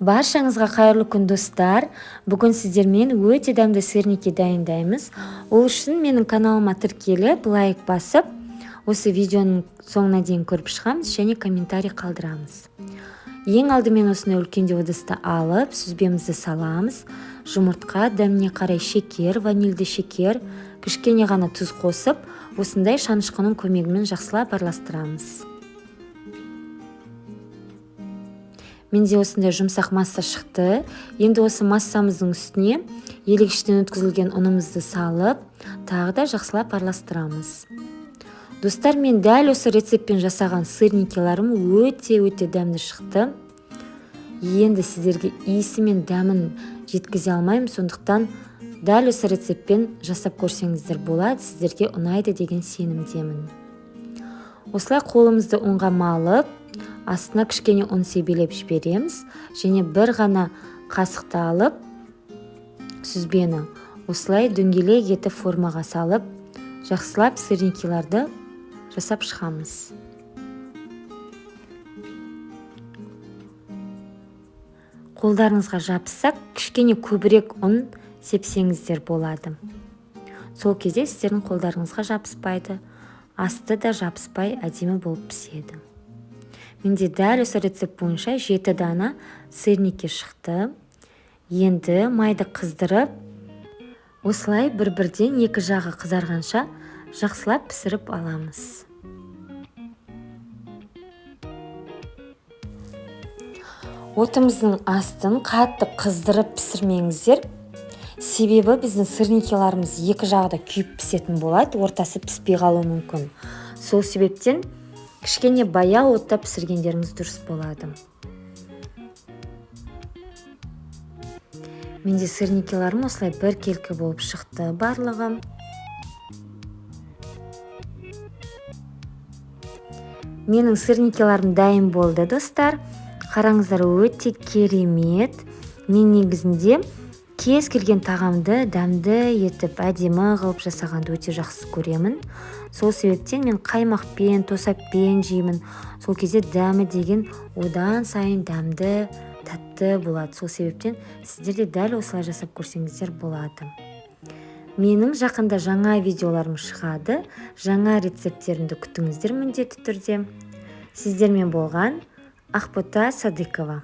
Баршаңызға қайырлы күн достар. Бүгін сіздермен өте дәмді сырники дайындаймыз. Ол үшін менің каналыма тіркеліп, лайк басып, осы видеоның соңына дейін көріп шығамыз және комментарий қалдырамыз. Ең алдымен осыны үлкендеу ыдысты алып, сүзбемізді саламыз. Жұмыртқа, дәміне қарай шекер, ванильді шекер, кішкене ғана тұз қосып, осындай шанышқының көмегімен жақсылап араластырамыз. Менде осындай жұмсақ масса шықты. Енді осы массамыздың үстіне елегіштен өткізілген ұнымызды салып, тағы да жақсылап араластырамыз. Достар, мен дәл осы рецептпен жасаған сырникиларым өте дәмді шықты. Енді сіздерге иісі мен дәмін жеткізе алмаймын, сондықтан дәл осы рецептпен жасап көрсеңіздер болады, сіздерге ұнайды деген сенімдемін. Осылай қолымызды ұнға малып, астына кішкене ұн себелеп жібереміз және бір ғана қасықты алып, сүзбені осылай дөңгелек етіп формаға салып, жақсылап сырникиларды жасап шығамыз. Қолдарыңызға жапсақ, кішкене көбірек ұн сепсеңіздер болады. Сол кезде сіздердің қолдарыңызға жабыспайды, асты да жабыспай әдемі болып піседі. Менде дәл осы рецепт бойынша 7 дана сырники шықты. Енді майды қыздырып, осылай бір-бірден екі жағы қызарғанша жақсылап пісіріп аламыз. Отымыздың астын қатты қыздырып пісірмеңіздер. Себебі біздің сырникиларымыз екі жағы да күйіп пісетін болады, ортасы піспей қалуы мүмкін. Сол себептен кішкене баяу отта пісіргендеріңіз дұрыс болады. Менде сырникиларым осылай бір келкі болып шықты барлығы. Менің сырникиларым дайын болды, достар. Қараңыздар, өте керемет. Мен негізінде кез келген тағамды дәмді етіп, әдемі қылып жасағанды өте жақсы көремін. Сол себептен мен қаймақпен, тосаппен жеймін. Сол кезде дәмі деген одан сайын дәмді, тәтті болады. Сол себептен сіздер де дәл осылай жасап көрсеңіздер болады. Менің жақында жаңа видеоларым шығады. Жаңа рецепттерімді күтіңіздер міндетті түрде. Сіздермен болған Ақбота Садыкова.